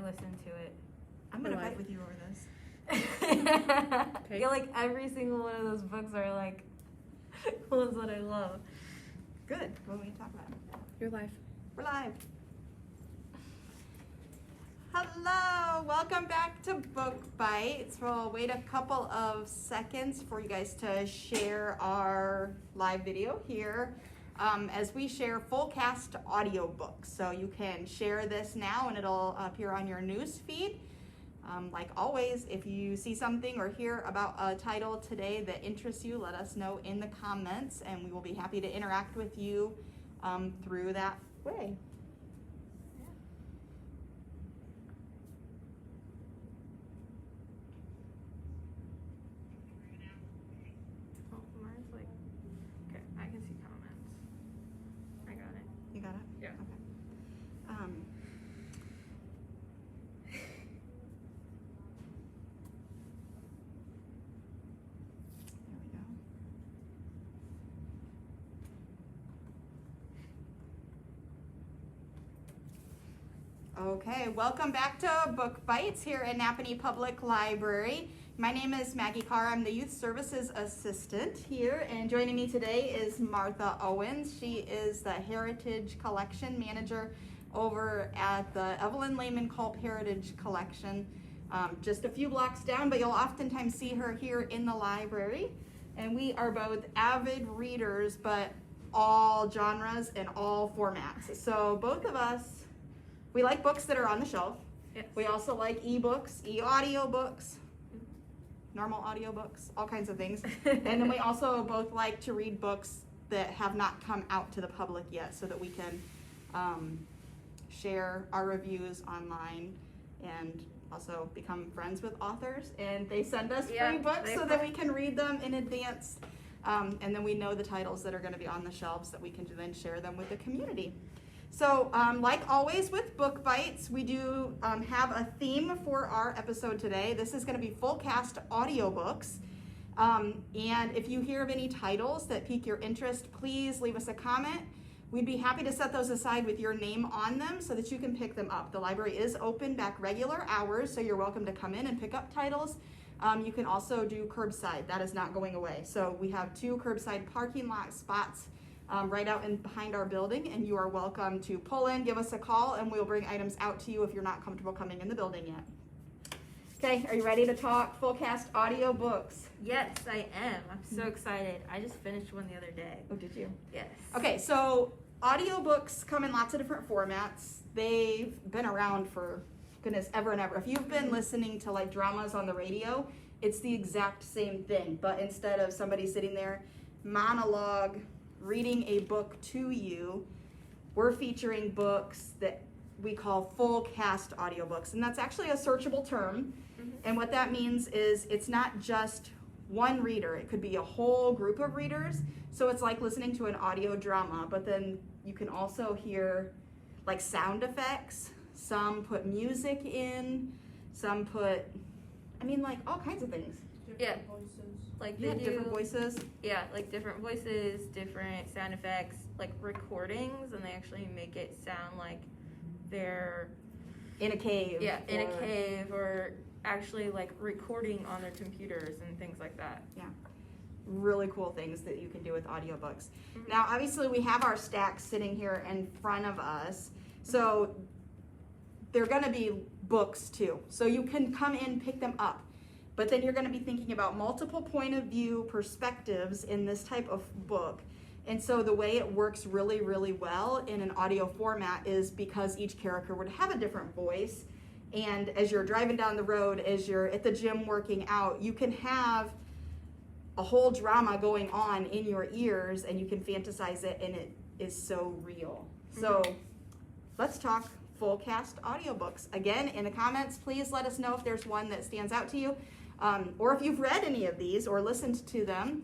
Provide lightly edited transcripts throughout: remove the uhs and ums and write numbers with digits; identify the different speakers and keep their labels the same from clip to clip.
Speaker 1: listened to it.
Speaker 2: I'm going to fight with you over this.
Speaker 1: I feel like every single one of those books are like ones that I love.
Speaker 2: Good. What are we talk about?
Speaker 3: You're live.
Speaker 2: We're live. Hello. Welcome back to Book Bites. We'll wait a couple of seconds for you guys to share our live video here as we share full cast audiobooks. So you can share this now and it'll appear on your news feed. Like always, if you see something or hear about a title today that interests you, let us know in the comments and we will be happy to interact with you through that way.
Speaker 1: Oh, mine's like, okay, I can see comments. I got it.
Speaker 2: You got it?
Speaker 1: Yeah.
Speaker 2: Okay. There we go. Okay, welcome back to Book Bites here at Napanee Public Library. My name is Maggie Carr. I'm the Youth Services Assistant here, and joining me today is Martha Owens. She is the Heritage Collection Manager over at the Evelyn Lehman Culp Heritage Collection, just a few blocks down, but you'll oftentimes see her here in the library. And we are both avid readers, but all genres and all formats. So both of us, we like books that are on the shelf.
Speaker 1: Yes.
Speaker 2: We also like e-books, e-audiobooks, normal audiobooks, all kinds of things. And then we also both like to read books that have not come out to the public yet so that we can share our reviews online and also become friends with authors. And they send us free books so that we can read them in advance. And then we know the titles that are going to be on the shelves that we can then share them with the community. So like always with Book Bites, we do have a theme for our episode today. This is going to be full cast audiobooks. And if you hear of any titles that pique your interest, please leave us a comment. We'd be happy to set those aside with your name on them so that you can pick them up. The library is open back regular hours, so you're welcome to come in and pick up titles. You can also do curbside. That is not going away. So we have 2 curbside parking lot spots right out in behind our building, and you are welcome to pull in, give us a call, and we'll bring items out to you if you're not comfortable coming in the building yet. Okay, are you ready to talk full cast audiobooks?
Speaker 1: Yes, I am. I'm so excited. I just finished one the other day.
Speaker 2: Oh, did you?
Speaker 1: Yes.
Speaker 2: Okay, so audiobooks come in lots of different formats. They've been around for, goodness, ever and ever. If you've been listening to like dramas on the radio, it's the exact same thing, but instead of somebody sitting there monologue reading a book to you, we're featuring books that we call full cast audiobooks, and that's actually a searchable term. And what that means is it's not just one reader, it could be a whole group of readers. So it's like listening to an audio drama, but then you can also hear like sound effects. Some put music in, some put, like all kinds of things.
Speaker 1: Yeah. Like they do
Speaker 2: different voices.
Speaker 1: Yeah, like different voices, different sound effects, like recordings, and they actually make it sound like they're
Speaker 2: in a cave.
Speaker 1: Yeah, in a cave, or actually like recording on their computers and things like that.
Speaker 2: Yeah. Really cool things that you can do with audiobooks. Now, obviously, we have our stacks sitting here in front of us. So they're going to be books too. So you can come in, pick them up. But then you're going to be thinking about multiple point of view perspectives in this type of book. And so the way it works really, really well in an audio format is because each character would have a different voice. And as you're driving down the road, as you're at the gym working out, you can have a whole drama going on in your ears and you can fantasize it, and it is so real. So let's talk full cast audiobooks. Again, in the comments, please let us know if there's one that stands out to you. Or if you've read any of these or listened to them.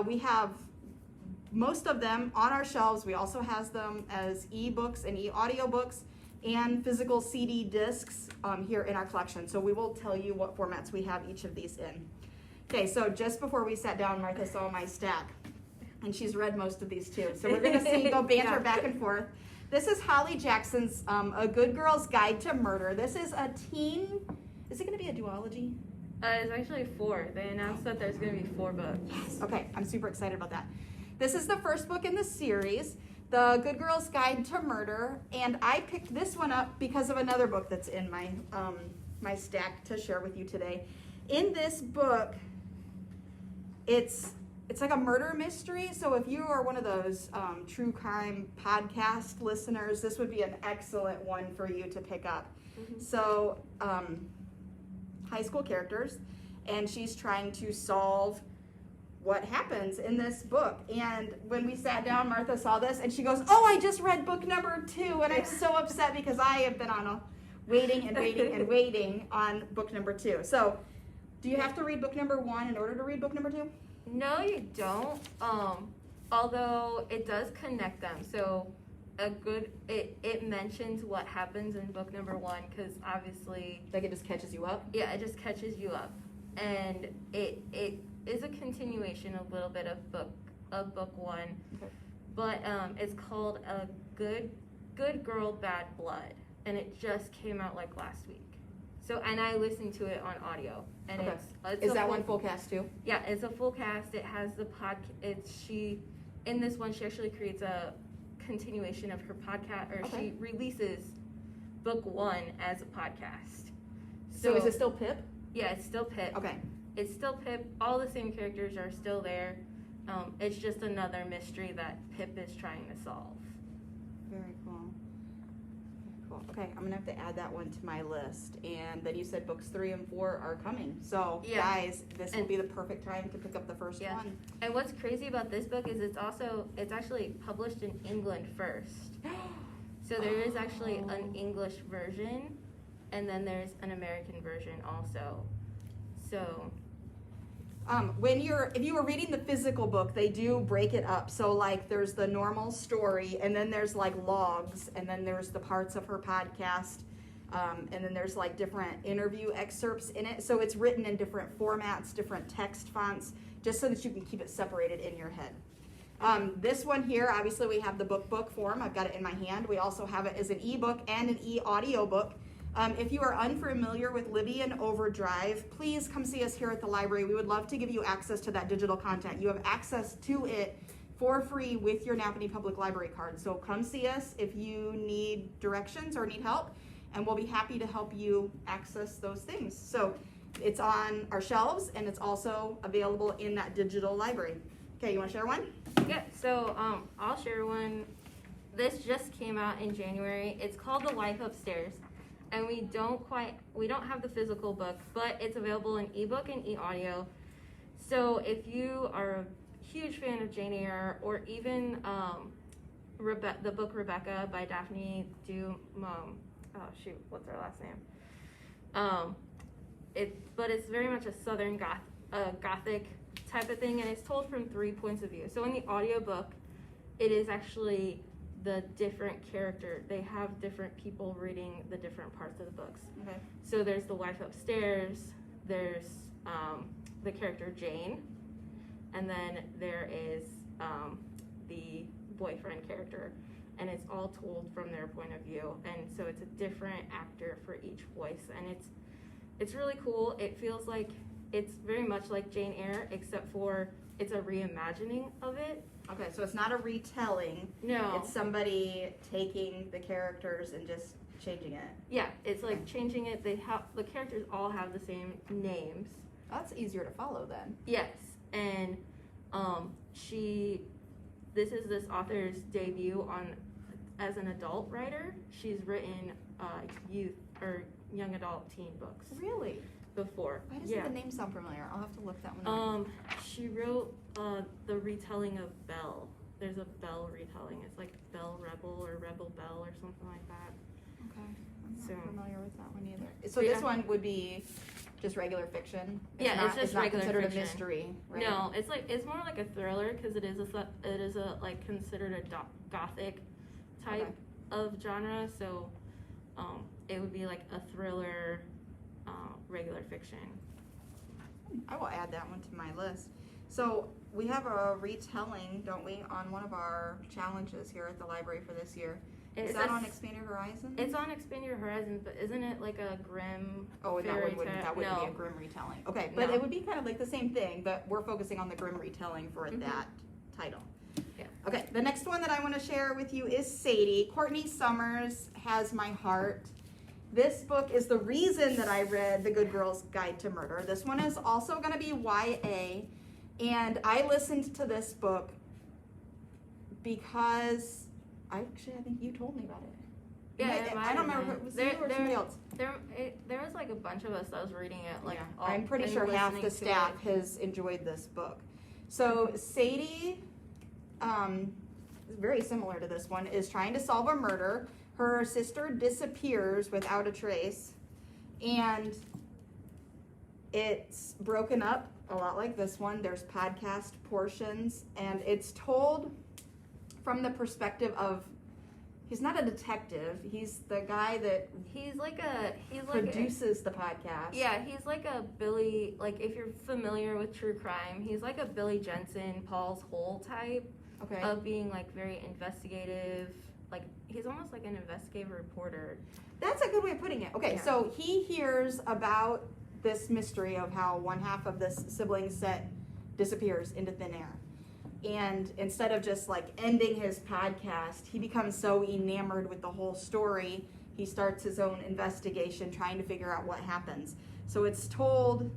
Speaker 2: We have most of them on our shelves. We also have them as e-books and e-audiobooks and physical CD discs here in our collection. So we will tell you what formats we have each of these in. Okay, so just before we sat down, Martha saw my stack, and she's read most of these too. So we're going to go banter back and forth. This is Holly Jackson's A Good Girl's Guide to Murder. This is a teen. Is it going to be a duology?
Speaker 1: It's actually 4. They announced that there's going to be 4 books.
Speaker 2: Yes. Okay, I'm super excited about that. This is the first book in the series, The Good Girl's Guide to Murder, and I picked this one up because of another book that's in my my stack to share with you today. In this book, it's like a murder mystery, so if you are one of those true crime podcast listeners, this would be an excellent one for you to pick up.
Speaker 1: Mm-hmm.
Speaker 2: So, high school characters, and she's trying to solve what happens in this book. And when we sat down, Martha saw this, and she goes, "Oh, I just read book number 2, and I'm so upset because I have been on a waiting and waiting and waiting on book number 2. So, do you have to read book number 1 in order to read book number 2?
Speaker 1: No, you don't. Although it does connect them. So it mentions what happens in book number 1 because obviously
Speaker 2: Like it just catches you up?
Speaker 1: Yeah, it just catches you up, and it is a continuation a little bit of book 1,
Speaker 2: Okay.
Speaker 1: but it's called A Good Girl, Bad Blood, and it just came out like last week. So, and I listened to it on audio, and
Speaker 2: Okay.
Speaker 1: it's
Speaker 2: Is
Speaker 1: a
Speaker 2: that
Speaker 1: full-
Speaker 2: one full cast too?
Speaker 1: Yeah, it's a full cast. It has the in this one she actually creates a continuation of her podcast, or
Speaker 2: Okay.
Speaker 1: she releases book 1 as a podcast.
Speaker 2: So is it still Pip?
Speaker 1: Yeah, it's still Pip.
Speaker 2: Okay.
Speaker 1: It's still Pip. All the same characters are still there. It's just another mystery that Pip is trying to solve.
Speaker 2: Very cool. Cool. Okay, I'm gonna have to add that one to my list. And then you said books 3 and 4 are coming. So
Speaker 1: Yeah.
Speaker 2: guys, this will be the perfect time to pick up the first
Speaker 1: Yeah.
Speaker 2: one.
Speaker 1: And what's crazy about this book is it's actually published in England first. So there is actually an English version, and then there's an American version also. So
Speaker 2: If you were reading the physical book, they do break it up. So like there's the normal story, and then there's like logs, and then there's the parts of her podcast, and then there's like different interview excerpts in it. So it's written in different formats, different text fonts, just so that you can keep it separated in your head. This one here, obviously we have the book form. I've got it in my hand. We also have it as an ebook and an e-audio book. If you are unfamiliar with Libby and Overdrive, please come see us here at the library. We would love to give you access to that digital content. You have access to it for free with your Napanee Public Library card. So come see us if you need directions or need help, and we'll be happy to help you access those things. So it's on our shelves, and it's also available in that digital library. Okay, you want to share one?
Speaker 1: yeah, so I'll share one. This just came out in January. It's called The Life Upstairs. And we don't have the physical book, but it's available in ebook and e-audio. So if you are a huge fan of Jane Eyre, or even the book Rebecca by Daphne Du, what's her last name? But it's very much a Southern Gothic type of thing, and it's told from 3 points of view. So in the audiobook, it is actually the different character. They have different people reading the different parts of the books.
Speaker 2: Okay.
Speaker 1: So there's the wife upstairs, there's the character Jane, and then there is the boyfriend character, and it's all told from their point of view. And so it's a different actor for each voice, and it's really cool. It feels like it's very much like Jane Eyre, except for it's a reimagining of it.
Speaker 2: Okay, so it's not a retelling.
Speaker 1: No.
Speaker 2: It's somebody taking the characters and just changing it.
Speaker 1: Yeah, it's like changing it. The characters all have the same names.
Speaker 2: That's easier to follow then.
Speaker 1: Yes, and this is this author's debut as an adult writer. She's written youth or young adult teen books
Speaker 2: Really?
Speaker 1: before.
Speaker 2: Why does the name sound familiar? I'll have to look that one up.
Speaker 1: She wrote the retelling of Belle. There's a Belle retelling. It's like Belle Rebel or Rebel Belle or something like that.
Speaker 2: Okay. I'm not
Speaker 1: So-
Speaker 2: familiar with that one either. So
Speaker 1: Yeah.
Speaker 2: this one would be just regular fiction?
Speaker 1: Yeah, it's just
Speaker 2: not
Speaker 1: regular
Speaker 2: considered
Speaker 1: fiction.
Speaker 2: a mystery, right?
Speaker 1: No, it's more like a thriller because it is a like considered a gothic type
Speaker 2: Okay.
Speaker 1: of genre. So it would be like a thriller, regular fiction.
Speaker 2: I will add that one to my list. So we have a retelling, don't we, on one of our challenges here at the library for this year. Is that on Expand Your Horizons?
Speaker 1: It's on Expand Your Horizons, but isn't it like a grim
Speaker 2: Oh, that
Speaker 1: fairy
Speaker 2: wouldn't
Speaker 1: tale?
Speaker 2: be a grim retelling. Okay, but it would be kind of like the same thing, but we're focusing on the grim retelling for that title.
Speaker 1: Yeah.
Speaker 2: Okay, the next one that I want to share with you is Sadie. Courtney Summers Has My Heart. This book is the reason that I read The Good Girl's Guide to Murder. This one is also going to be YA, and I listened to this book because I think you told me about it.
Speaker 1: Yeah,
Speaker 2: I don't remember if it was you or somebody else.
Speaker 1: There was like a bunch of us that was reading it. Like,
Speaker 2: yeah, I'm pretty sure half the staff has enjoyed this book. So Sadie, very similar to this one, is trying to solve a murder. Her sister disappears without a trace, and it's broken up a lot like this one. There's podcast portions, and it's told from the perspective of, he's not a detective, he's the guy that produces the podcast.
Speaker 1: Yeah, he's like a Billy, like if you're familiar with true crime, he's like a Billy Jensen, Paul's Hole type of being like very investigative. Like he's almost like an investigative reporter.
Speaker 2: That's a good way of putting it. Okay, so he hears about this mystery of how one half of this sibling set disappears into thin air. And instead of just like ending his podcast, he becomes so enamored with the whole story, he starts his own investigation trying to figure out what happens. So it's told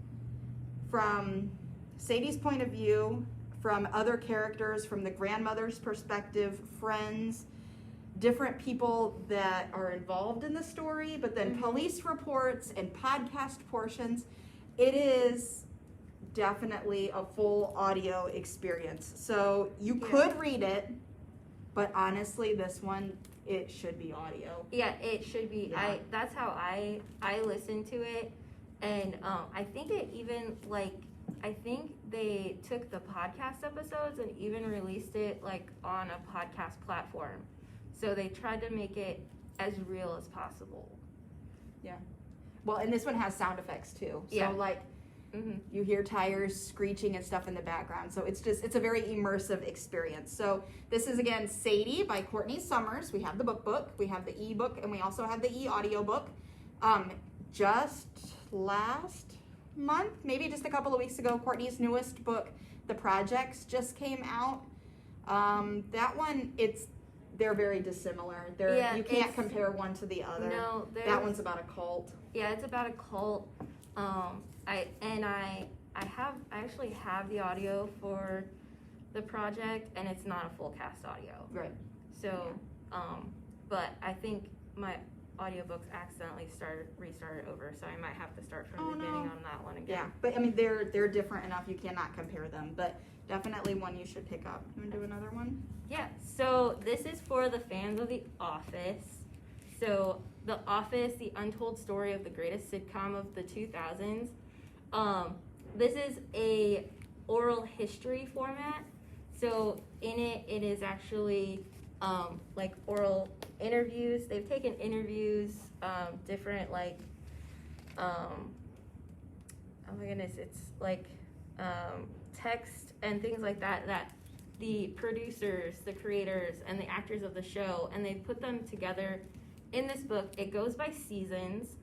Speaker 2: from Sadie's point of view, from other characters, from the grandmother's perspective, friends, different people that are involved in the story, but then police reports and podcast portions. It is definitely a full audio experience. So you could read it, but honestly, this one, it should be audio.
Speaker 1: Yeah, it should be. Yeah. That's how I listen to it, and I think it even I think they took the podcast episodes and even released it like on a podcast platform. So they tried to make it as real as possible.
Speaker 2: Yeah. Well, and this one has sound effects too. So you hear tires screeching and stuff in the background. So it's a very immersive experience. So this is again Sadie by Courtney Summers. We have the book, we have the ebook, and we also have the e-audio book. Just last month, maybe just a couple of weeks ago, Courtney's newest book, The Projects, just came out. That one, they're very dissimilar. You can't compare one to the other.
Speaker 1: No,
Speaker 2: that one's about a cult.
Speaker 1: Yeah, it's about a cult. I actually have the audio for The Project, and it's not a full cast audio.
Speaker 2: Right.
Speaker 1: So, but I think my audiobooks accidentally restarted over, so I might have to start from the beginning on that one again.
Speaker 2: Yeah, but I mean they're different enough you cannot compare them, but definitely one you should pick up. You want to do another one?
Speaker 1: Yeah, so this is for the fans of The Office. So The Office, the untold story of the greatest sitcom of the 2000s. This is a oral history format. So in it is actually like oral interviews. They've taken interviews, different oh my goodness, it's like text and things like that the producers, the creators, and the actors of the show, and they put them together in this book. It goes by seasons,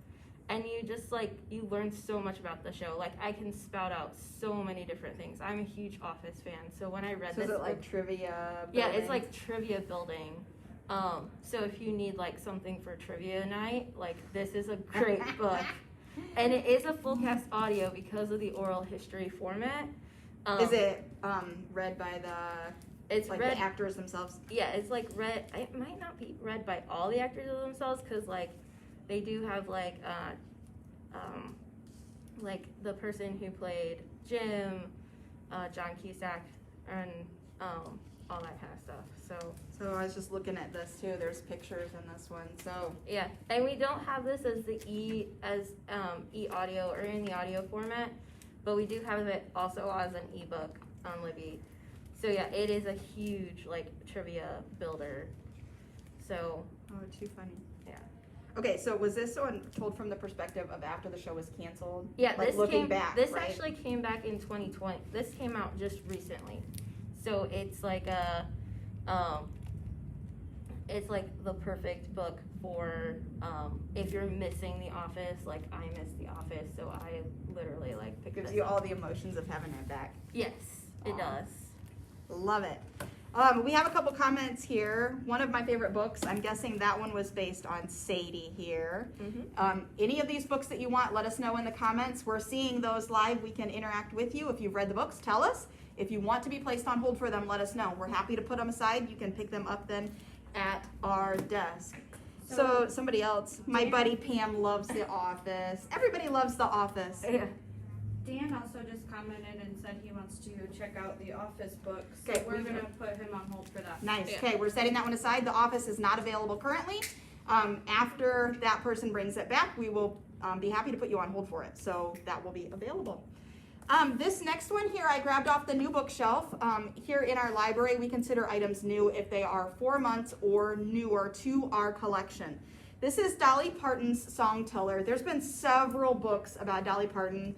Speaker 1: and you just you learn so much about the show. Like I can spout out so many different things. I'm a huge Office fan, so when I read this,
Speaker 2: is it like trivia building?
Speaker 1: Yeah, it's like trivia building. So if you need something for trivia night, this is a great book, and it is a full cast audio because of the oral history format.
Speaker 2: Is it read by the actors themselves?
Speaker 1: Yeah, it's read. It might not be read by all the actors themselves because they do have the person who played Jim, John Cusack, and all that kind of stuff.
Speaker 2: So I was just looking at this too. There's pictures in this one. So
Speaker 1: yeah, and we don't have this as e-audio or in the audio format, but we do have it also as an ebook on Libby. So yeah, it is a huge trivia builder. So
Speaker 2: too funny.
Speaker 1: Yeah.
Speaker 2: Okay, so was this one told from the perspective of after the show was canceled?
Speaker 1: Yeah,
Speaker 2: looking back.
Speaker 1: This
Speaker 2: right?
Speaker 1: actually came back in 2020. This came out just recently. So it's it's like the perfect book for if you're missing The Office. Like I miss The Office, so I literally like picked
Speaker 2: Gives
Speaker 1: this
Speaker 2: you
Speaker 1: up.
Speaker 2: all the emotions of having it back.
Speaker 1: Yes, it
Speaker 2: Aw.
Speaker 1: does.
Speaker 2: Love it. We have a couple comments here. One of my favorite books, I'm guessing that one was based on Sadie here. Any of these books that you want, let us know in the comments. We're seeing those live. We can interact with you. If you've read the books, tell us. If you want to be placed on hold for them, let us know. We're happy to put them aside. You can pick them up then at our desk. So somebody else, my buddy Pam loves The Office. Everybody loves The Office.
Speaker 1: Yeah.
Speaker 3: Dan also just commented and said he wants to check out the Office books. So
Speaker 2: Okay,
Speaker 3: we're going to put him on hold for that.
Speaker 2: Nice.
Speaker 1: Yeah.
Speaker 2: Okay, we're setting that one aside. The Office is not available currently. After that person brings it back, we will be happy to put you on hold for it. So that will be available. This next one here I grabbed off the new bookshelf. Here in our library, we consider items new if they are 4 months or newer to our collection. This is Dolly Parton's Song Teller. There's been several books about Dolly Parton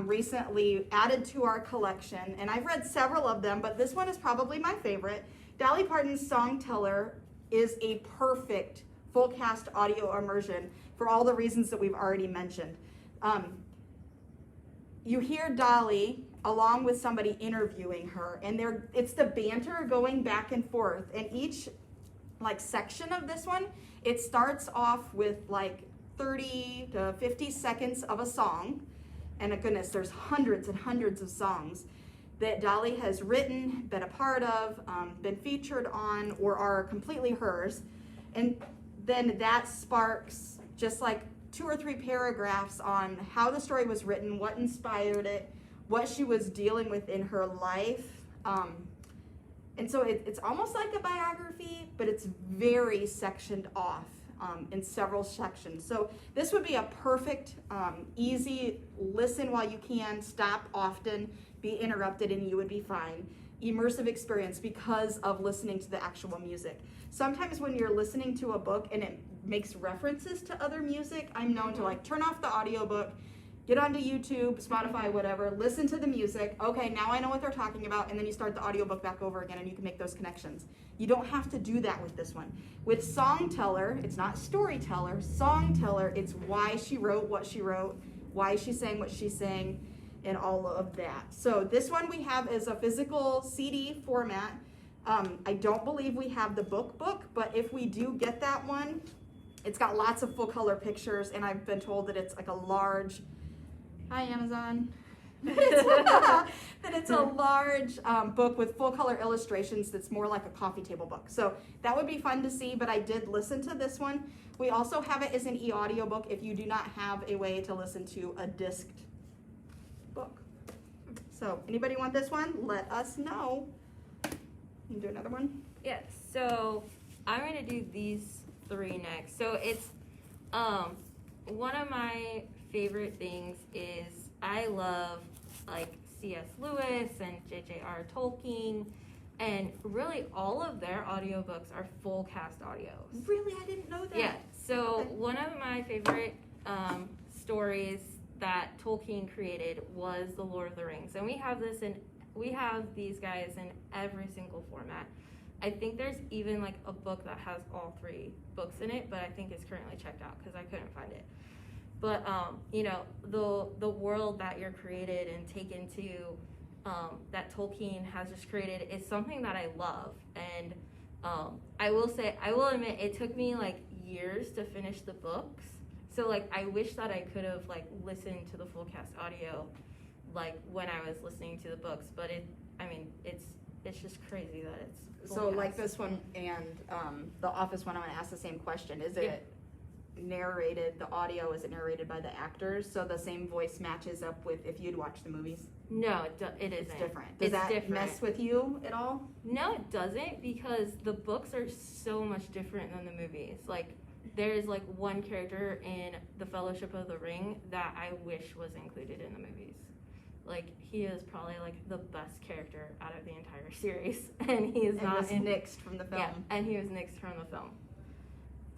Speaker 2: recently added to our collection, and I've read several of them, but this one is probably my favorite. Dolly Parton's Song Teller is a perfect full cast audio immersion for all the reasons that we've already mentioned. You hear Dolly along with somebody interviewing her, and it's the banter going back and forth, and each like section of this one, it starts off with like 30 to 50 seconds of a song. And goodness, there's hundreds and hundreds of songs that Dolly has written, been a part of, been featured on, or are completely hers. And then that sparks just like 2 or 3 paragraphs on how the story was written, what inspired it, what she was dealing with in her life. And so it's almost like a biography, but it's very sectioned off in several sections. So this would be a perfect, easy listen while you can, stop often, be interrupted, and you would be fine. Immersive experience because of listening to the actual music. Sometimes when you're listening to a book and it makes references to other music, I'm known to like turn off the audiobook, get onto YouTube, Spotify, whatever, listen to the music. Okay, now I know what they're talking about, and then you start the audiobook back over again and you can make those connections. You don't have to do that with this one. With Song Teller, it's not Storyteller. Song Teller, it's why she wrote what she wrote, why she sang what she sang, and all of that. So this one we have is a physical CD format. I don't believe we have the book, but if we do get that one, it's got lots of full color pictures, and I've been told that it's like a large, hi Amazon, that it's a large book with full color illustrations that's more like a coffee table book. So that would be fun to see, but I did listen to this one. We also have it as an e-audio book if you do not have a way to listen to a disced book. So anybody want this one? Let us know. You can do another one?
Speaker 1: Yes, so I'm going to do these 3 next. So it's one of my favorite things is I love like C.S. Lewis and J.J.R. Tolkien, and really all of their audiobooks are full cast audios.
Speaker 2: Really? I didn't know that.
Speaker 1: Yeah, so
Speaker 2: Okay.
Speaker 1: one of my favorite stories that Tolkien created was The Lord of the Rings, and we have these guys in every single format. I think there's even like a book that has all 3 books in it, but I think it's currently checked out because I couldn't find it. But you know, the world that you're created and taken to, that Tolkien has just created is something that I love. And I will admit, it took me like years to finish the books. So like, I wish that I could have like listened to the full cast audio, like when I was listening to the books. But it's just crazy that it's full
Speaker 2: So
Speaker 1: cast.
Speaker 2: like this one and the Office one, I'm going to ask the same question. Is it narrated, the audio, is it narrated by the actors? So the same voice matches up with if you'd watched the movies?
Speaker 1: No, it isn't.
Speaker 2: It's different. Does
Speaker 1: It's
Speaker 2: that
Speaker 1: different.
Speaker 2: mess with you at all?
Speaker 1: No, it doesn't, because the books are so much different than the movies. Like, there's like one character in The Fellowship of the Ring that I wish was included in the movies. Like, he is probably like the best character out of the entire series, and he is not
Speaker 2: was nixed from the film.
Speaker 1: Yeah, and he was nixed from the film.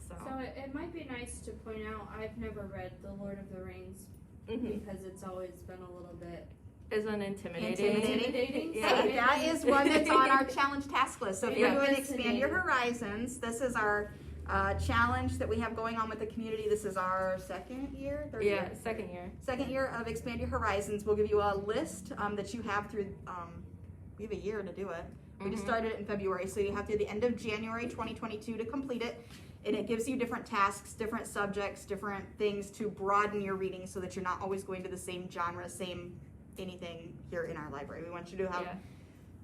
Speaker 1: So
Speaker 3: it might be nice to point out, I've never read The Lord of the Rings
Speaker 1: mhm.
Speaker 3: because it's always been a little bit
Speaker 1: Isn't intimidating.
Speaker 3: Intimidating.
Speaker 1: Yeah.
Speaker 2: Hey, that is one that's on our challenge task list. So if you're
Speaker 1: Yeah.
Speaker 2: doing Expand Your Horizons, this is our challenge that we have going on with the community. This is our second year? Third
Speaker 1: Yeah,
Speaker 2: year?
Speaker 1: second year.
Speaker 2: Second year of Expand Your Horizons. We'll give you a list that you have through, we have a year to do it. We just started it in February, so you have to the end of January 2022 to complete it. And it gives you different tasks, different subjects, different things to broaden your reading so that you're not always going to the same genre, same anything here in our library. We want you to have
Speaker 1: Yeah.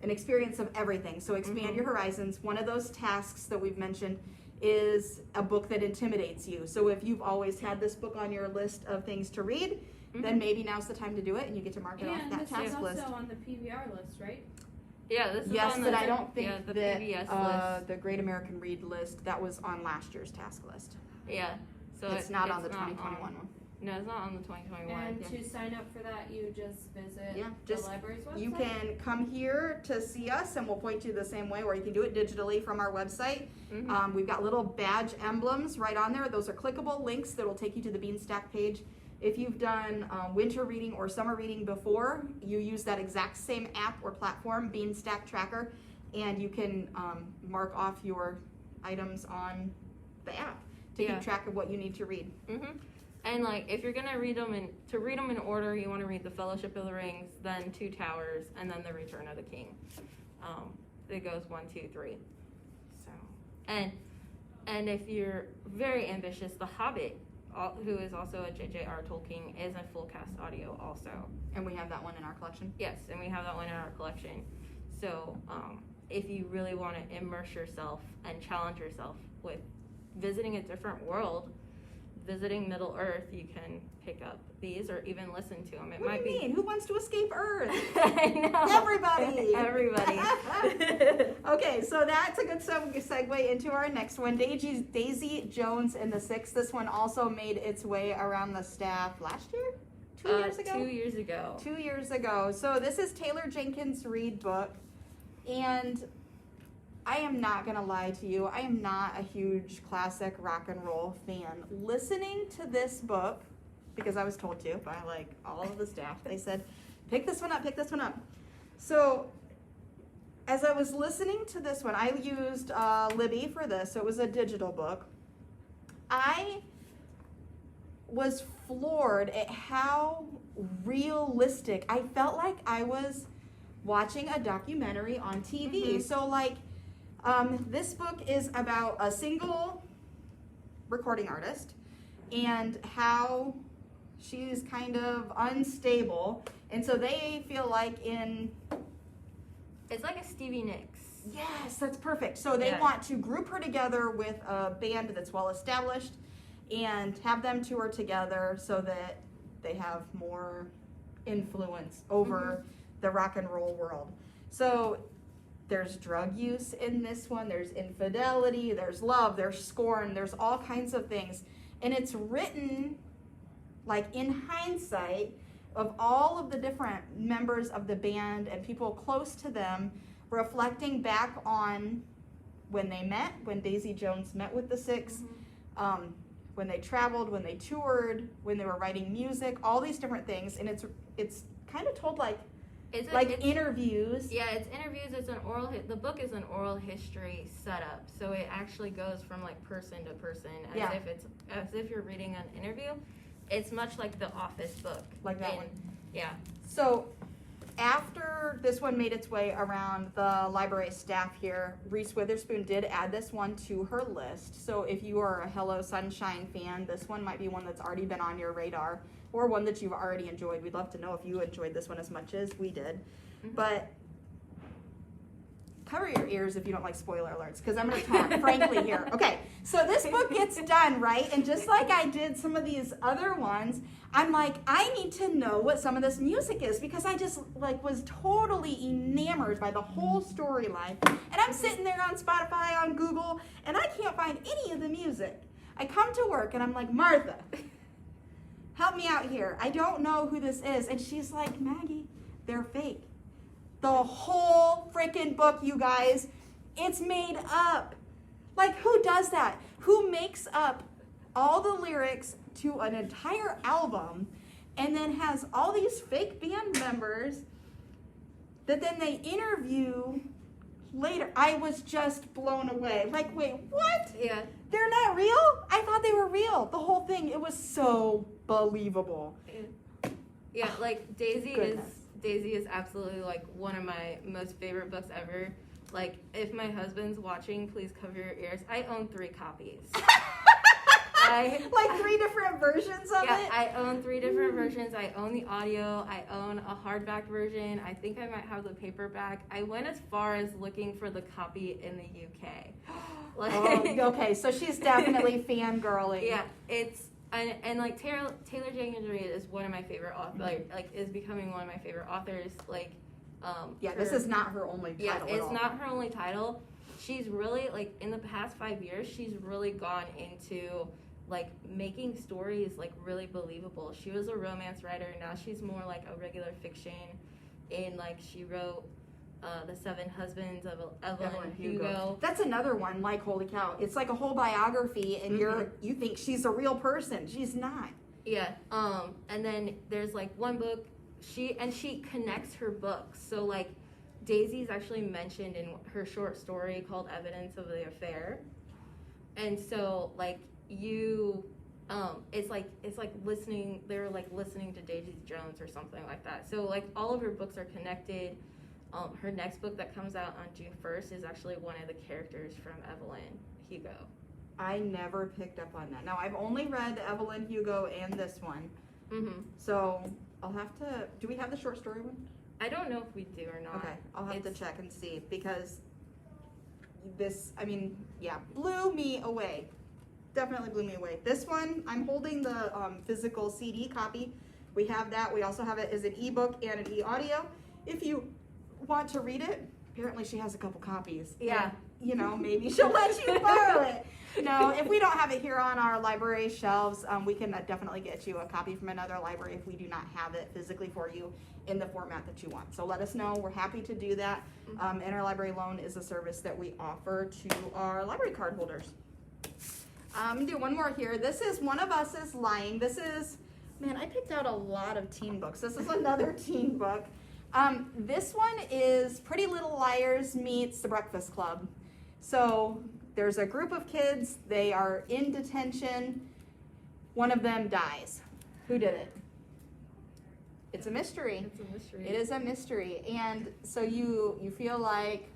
Speaker 2: an experience of everything. So Expand Your Horizons. One of those tasks that we've mentioned is a book that intimidates you. So if you've always had this book on your list of things to read, then maybe now's the time to do it and you get to mark it off
Speaker 3: And
Speaker 2: that
Speaker 3: this is
Speaker 2: task
Speaker 3: also
Speaker 2: list.
Speaker 3: on the PVR list, right?
Speaker 1: Yeah, this is
Speaker 2: Yes,
Speaker 1: on
Speaker 2: but
Speaker 1: the,
Speaker 2: I don't think
Speaker 1: yeah, the
Speaker 2: that
Speaker 1: PBS list.
Speaker 2: the Great American Read list, that was on last year's task list.
Speaker 1: Yeah. So
Speaker 2: It's not on the
Speaker 1: not
Speaker 2: 2021 one.
Speaker 1: No, it's not on the 2021.
Speaker 3: And
Speaker 2: yeah.
Speaker 3: to sign up for that, you just visit
Speaker 2: Yeah,
Speaker 3: the
Speaker 2: just-
Speaker 3: library's website?
Speaker 2: You can come here to see us and we'll point you the same way, or you can do it digitally from our website.
Speaker 1: Mhm.
Speaker 2: We've got little badge emblems right on there. Those are clickable links that will take you to the Beanstack page. If you've done winter reading or summer reading before, you use that exact same app or platform, Beanstack Tracker, and you can mark off your items on the app to
Speaker 1: Yeah.
Speaker 2: keep track of what you need to read.
Speaker 1: Mhm. And like, if you're gonna read them in order, you want to read the Fellowship of the Rings, then Two Towers, and then the Return of the King. It goes 1, 2, 3. So, and if you're very ambitious, The Hobbit, who is also a J.J.R. Tolkien, is a full cast audio also.
Speaker 2: And we have that one in our collection.
Speaker 1: Yes, and we have that one in our collection. So, if you really want to immerse yourself and challenge yourself with visiting a different world, visiting Middle Earth, you can pick up these or even listen to them. It
Speaker 2: What
Speaker 1: might
Speaker 2: do you
Speaker 1: be.
Speaker 2: mean? Who wants to escape Earth?
Speaker 1: I know.
Speaker 2: Everybody.
Speaker 1: Everybody.
Speaker 2: Okay, so that's a good segue into our next one. Daisy Jones and the Six. This one also made its way around the staff last year? 2 years ago?
Speaker 1: 2 years ago.
Speaker 2: 2 years ago. So this is Taylor Jenkins' Read book. And I am not going to lie to you. I am not a huge classic rock and roll fan. Listening to this book, because I was told to by like all of the staff, they said, pick this one up, pick this one up. So as I was listening to this one, I used Libby for this. So it was a digital book. I was floored at how realistic. I felt like I was watching a documentary on TV. So like, this book is about a single recording artist and how she's kind of unstable. And so they feel like
Speaker 1: It's like a Stevie Nicks.
Speaker 2: yes, that's perfect. So they
Speaker 1: Yeah.
Speaker 2: want to group her together with a band that's well established and have them tour together so that they have more influence over the rock and roll world. So there's drug use in this one, there's infidelity, there's love, there's scorn, there's all kinds of things. And it's written like in hindsight of all of the different members of the band and people close to them, reflecting back on when they met, when Daisy Jones met with the Six, when they traveled, when they toured, when they were writing music, all these different things. And it's kind of told like interviews.
Speaker 1: Yeah, it's interviews. It's an oral. The book is an oral history setup, so it actually goes from like person to person, as if you're reading an interview. It's much like the Office book,
Speaker 2: Like that one.
Speaker 1: Yeah.
Speaker 2: So after this one made its way around the library staff here, Reese Witherspoon did add this one to her list. So if you are a Hello Sunshine fan, this one might be one that's already been on your radar or one that you've already enjoyed. We'd love to know if you enjoyed this one as much as we did. But cover your ears if you don't like spoiler alerts, because I'm going to talk frankly here. Okay, so this book gets done, right? And just like I did some of these other ones, I'm like, I need to know what some of this music is, because I just like was totally enamored by the whole storyline. And I'm sitting there on Spotify, on Google, and I can't find any of the music. I come to work and I'm like, Martha, help me out here. I don't know who this is. And she's like, Maggie, they're fake. The whole freaking book, you guys, it's made up. Like, who does that? Who makes up all the lyrics to an entire album and then has all these fake band members that then they interview later. I was just blown away. Like, wait, what?
Speaker 1: Yeah.
Speaker 2: They're not real? I thought they were real. The whole thing, it was so believable.
Speaker 1: Yeah, like
Speaker 2: Goodness.
Speaker 1: Daisy is absolutely like one of my most favorite books ever. Like, if my husband's watching, please cover your ears. I own 3 copies.
Speaker 2: Like 3 different versions of
Speaker 1: Yeah,
Speaker 2: it?
Speaker 1: I own 3 different versions. I own the audio. I own a hardback version. I think I might have the paperback. I went as far as looking for the copy in the UK. Like,
Speaker 2: Oh, okay, so she's definitely fangirling.
Speaker 1: yeah, it's and like Taylor Jenkins Reid is one of my favorite authors. Like is becoming one of my favorite authors. Like,
Speaker 2: Yeah, this is not her only title.
Speaker 1: yeah,
Speaker 2: at
Speaker 1: it's
Speaker 2: all.
Speaker 1: not her only title. She's really like in the past 5 years, she's really gone into like making stories like really believable. She was a romance writer. Now she's more like a regular fiction. And like she wrote The 7 Husbands of Evelyn Hugo.
Speaker 2: That's another one. Like, holy cow! It's like a whole biography, and you think she's a real person. She's not.
Speaker 1: Yeah. And then there's like one book. She connects her books. So like Daisy's actually mentioned in her short story called Evidence of the Affair. And so like it's like listening, they're like listening to Daisy Jones or something like that. So like all of her books are connected. Her next book that comes out on June 1st is actually one of the characters from Evelyn Hugo.
Speaker 2: I never picked up on that. Now, I've only read Evelyn Hugo and this one.
Speaker 1: Mm-hmm.
Speaker 2: So I'll have to, do we have the short story one?
Speaker 1: I don't know if we do or not.
Speaker 2: Okay, I'll have to check and see, because this, I mean, yeah, blew me away. Definitely blew me away. This one, I'm holding the physical CD copy. We have that. We also have it as an ebook and an e-audio. If you want to read it, apparently she has a couple copies.
Speaker 1: Yeah.
Speaker 2: And, you know, maybe she'll let you borrow it. No, if we don't have it here on our library shelves, we can definitely get you a copy from another library if we do not have it physically for you in the format that you want. So let us know. We're happy to do that. Interlibrary loan is a service that we offer to our library card holders. Do one more here. This is One of Us is Lying. This is, man, I picked out a lot of teen books. This is another teen book. This one is Pretty Little Liars meets The Breakfast Club. So there's a group of kids. They are in detention. One of them dies. Who did it? It's a mystery.
Speaker 1: It's a mystery.
Speaker 2: It is a mystery. And so you feel like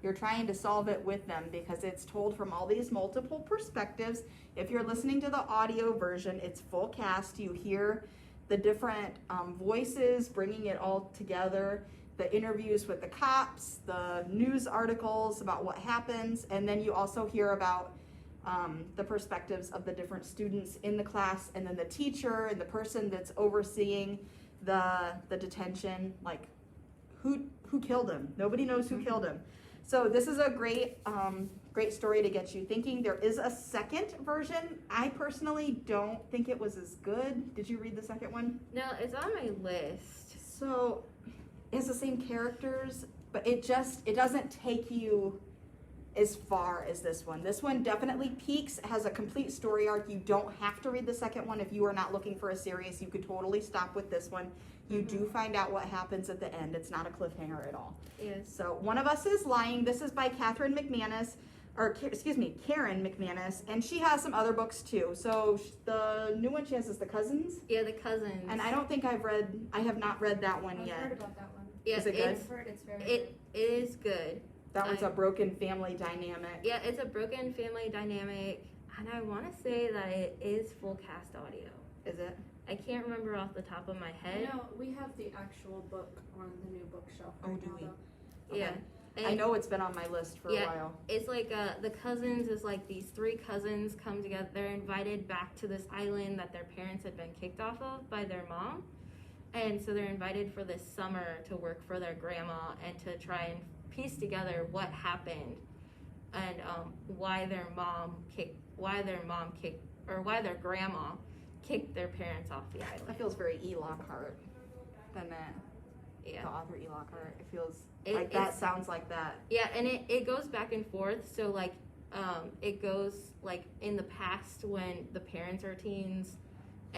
Speaker 2: you're trying to solve it with them, because it's told from all these multiple perspectives. If you're listening to the audio version, it's full cast. You hear the different voices bringing it all together, the interviews with the cops, the news articles about what happens, and then you also hear about the perspectives of the different students in the class, and then the teacher and the person that's overseeing the detention, like who killed him. Nobody knows who killed him. So this is a great story to get you thinking. There is a second version. I personally don't think it was as good. Did you read the second one?
Speaker 1: No, it's on my list.
Speaker 2: So it's the same characters, but it doesn't take you as far as this one. This one definitely peaks, has a complete story arc. You don't have to read the second one if you are not looking for a series. You could totally stop with this one. You do find out what happens at the end. It's not a cliffhanger at all.
Speaker 1: Yes.
Speaker 2: So One of Us is Lying. This is by Karen McManus, and she has some other books too. So the new one she has is The Cousins.
Speaker 1: Yeah, The Cousins.
Speaker 2: And I have not read that one
Speaker 3: I've
Speaker 2: yet.
Speaker 3: heard about that one.
Speaker 1: Yeah,
Speaker 2: Is it good?
Speaker 3: I've heard it's very
Speaker 1: It is good.
Speaker 2: That one's a broken family dynamic.
Speaker 1: Yeah, it's a broken family dynamic, and I want to say that it is full cast audio.
Speaker 2: Is it?
Speaker 1: I can't remember off the top of my head.
Speaker 3: No, we have the actual book on the new bookshelf
Speaker 2: Oh,
Speaker 3: right
Speaker 2: do
Speaker 3: now,
Speaker 2: we?
Speaker 3: though.
Speaker 1: Yeah.
Speaker 2: I
Speaker 1: And
Speaker 2: know it's been on my list for a while.
Speaker 1: it's like The Cousins is like these 3 cousins come together. They're invited back to this island that their parents had been kicked off of by their mom. And so they're invited for this summer to work for their grandma and to try and piece together what happened and why their grandma kicked their parents off the island.
Speaker 2: That feels very E. Lockhart, doesn't it?
Speaker 1: Yeah.
Speaker 2: The author E. Lockhart. It feels
Speaker 1: It-
Speaker 2: like that
Speaker 1: it's-
Speaker 2: sounds like that.
Speaker 1: Yeah, and it goes back and forth. So like, it goes like in the past when the parents are teens,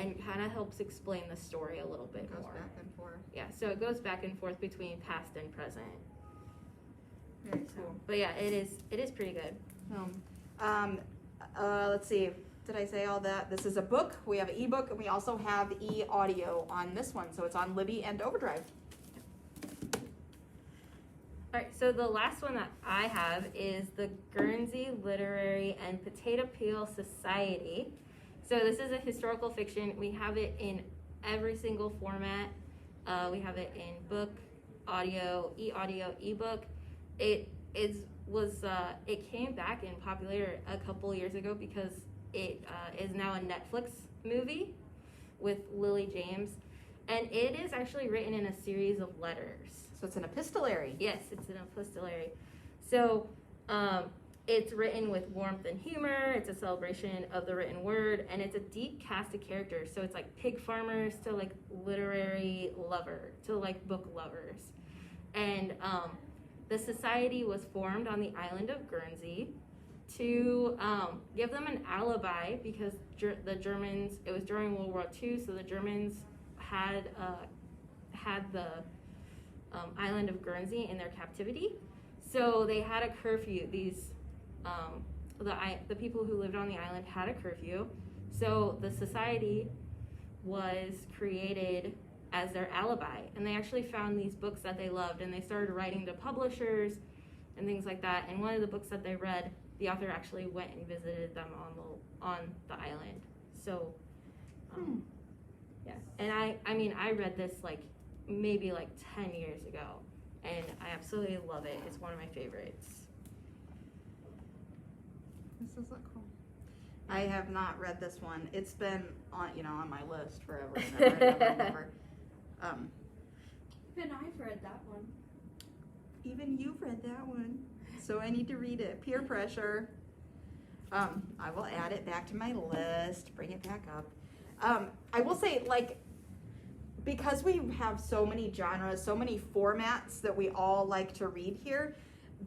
Speaker 1: and kind of helps explain the story a little bit
Speaker 2: It goes
Speaker 1: more.
Speaker 2: back and forth.
Speaker 1: Yeah, so it goes back and forth between past and present.
Speaker 2: Very cool.
Speaker 1: But yeah, it is pretty good.
Speaker 2: Let's see. Did I say all that? This is a book. We have an ebook, and we also have e-audio on this one. So it's on Libby and Overdrive.
Speaker 1: All right, so the last one that I have is the Guernsey Literary and Potato Peel Society. So this is a historical fiction. We have it in every single format. We have it in book, audio, e-audio, ebook. It came back in popular a couple years ago because it is now a Netflix movie with Lily James, and it is actually written in a series of letters.
Speaker 2: So it's an epistolary.
Speaker 1: Yes, it's an epistolary. So it's written with warmth and humor. It's a celebration of the written word, and it's a deep cast of characters. So it's like pig farmers to like literary lover to like book lovers. And the society was formed on the island of Guernsey to give them an alibi because the Germans, it was during World War II, so the Germans had the island of Guernsey in their captivity. So they had a curfew. The people who lived on the island had a curfew. So the society was created as their alibi, and they actually found these books that they loved, and they started writing to publishers and things like that. And one of the books that they read, the author actually went and visited them on the island. So yeah, and I read this maybe 10 years ago, and I absolutely love it. It's one of my favorites.
Speaker 2: This does look cool. I have not read this one. It's been on my list forever and ever.
Speaker 3: Even I've read that one.
Speaker 2: Even you've read that one, so I need to read it. Peer pressure. I will add it back to my list. Bring it back up. I will say, because we have so many genres, so many formats that we all like to read here,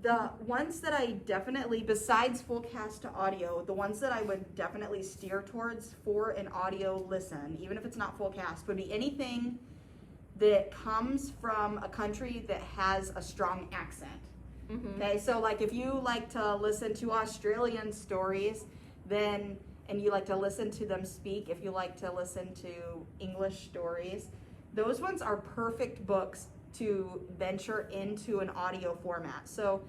Speaker 2: the ones that I definitely, besides full cast to audio, the ones that I would definitely steer towards for an audio listen, even if it's not full cast, would be anything that comes from a country that has a strong accent.
Speaker 1: Mm-hmm.
Speaker 2: Okay, so if you like to listen to Australian stories, and you like to listen to them speak, if you like to listen to English stories, those ones are perfect books to venture into an audio format. So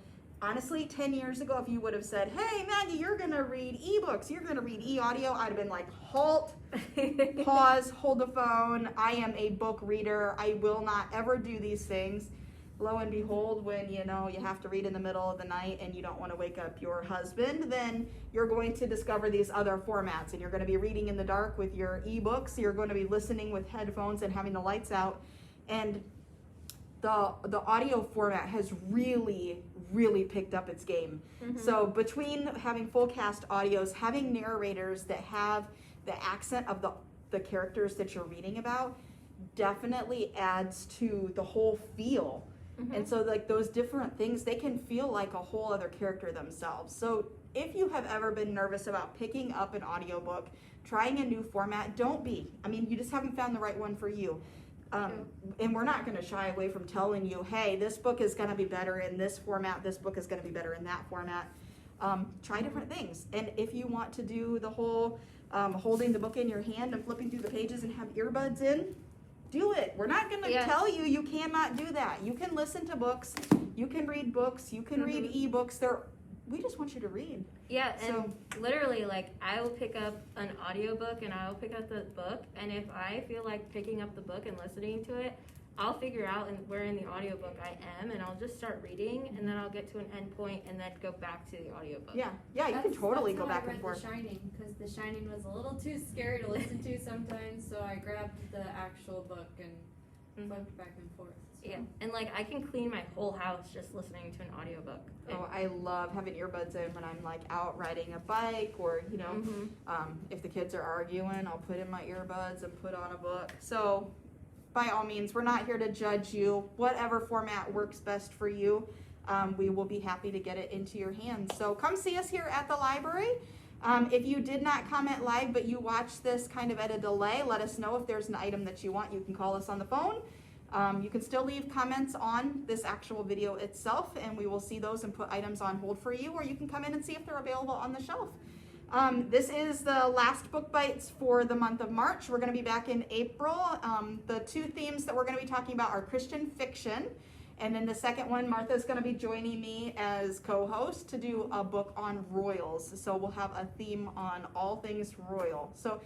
Speaker 2: honestly, 10 years ago, if you would have said, hey, Maggie, you're going to read ebooks, you're going to read e-audio, I'd have been like, halt, pause, hold the phone. I am a book reader. I will not ever do these things. Lo and behold, when you have to read in the middle of the night and you don't want to wake up your husband, then you're going to discover these other formats, and you're going to be reading in the dark with your ebooks. You're going to be listening with headphones and having the lights out. And the audio format has really picked up its game. Mm-hmm. So between having full cast audios, having narrators that have the accent of the characters that you're reading about, definitely adds to the whole feel. Mm-hmm. And so those different things, they can feel like a whole other character themselves. So if you have ever been nervous about picking up an audiobook, trying a new format, don't be. You just haven't found the right one for you. And we're not going to shy away from telling you, hey, this book is going to be better in this format, this book is going to be better in that format. Try different things. And if you want to do the whole holding the book in your hand and flipping through the pages and have earbuds in, do it. We're not going to tell you cannot do that. You can listen to books, you can read books, you can read ebooks. We just want you to read. Yeah,
Speaker 1: and literally, I will pick up an audiobook and I will pick up the book, and if I feel like picking up the book and listening to it, I'll figure out where in the audiobook I am, and I'll just start reading, and then I'll get to an end point and then go back to the audiobook.
Speaker 2: Yeah, you can totally go back and forth.
Speaker 3: That's how I read The Shining, because The Shining was a little too scary to listen to sometimes, so I grabbed the actual book and flipped back and forth. So.
Speaker 1: Yeah, and I can clean my whole house just listening to an audiobook.
Speaker 2: Oh, I love having earbuds in when I'm out riding a bike, or if the kids are arguing, I'll put in my earbuds and put on a book. So by all means, we're not here to judge you. Whatever format works best for you, we will be happy to get it into your hands. So come see us here at the library. If you did not comment live, but you watched this kind of at a delay, let us know if there's an item that you want. You can call us on the phone. You can still leave comments on this actual video itself, and we will see those and put items on hold for you, or you can come in and see if they're available on the shelf. This is the last Book Bites for the month of March. We're going to be back in April. The two themes that we're going to be talking about are Christian fiction, and then the second one, Martha's going to be joining me as co-host to do a book on royals. So we'll have a theme on all things royal. So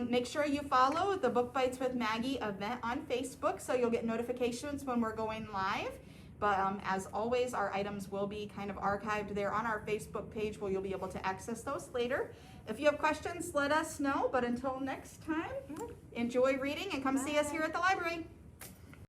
Speaker 2: make sure you follow the Book Bites with Maggie event on Facebook so you'll get notifications when we're going live. But as always, our items will be kind of archived there on our Facebook page where you'll be able to access those later. If you have questions, let us know. But until next time, enjoy reading and come see us here at the library.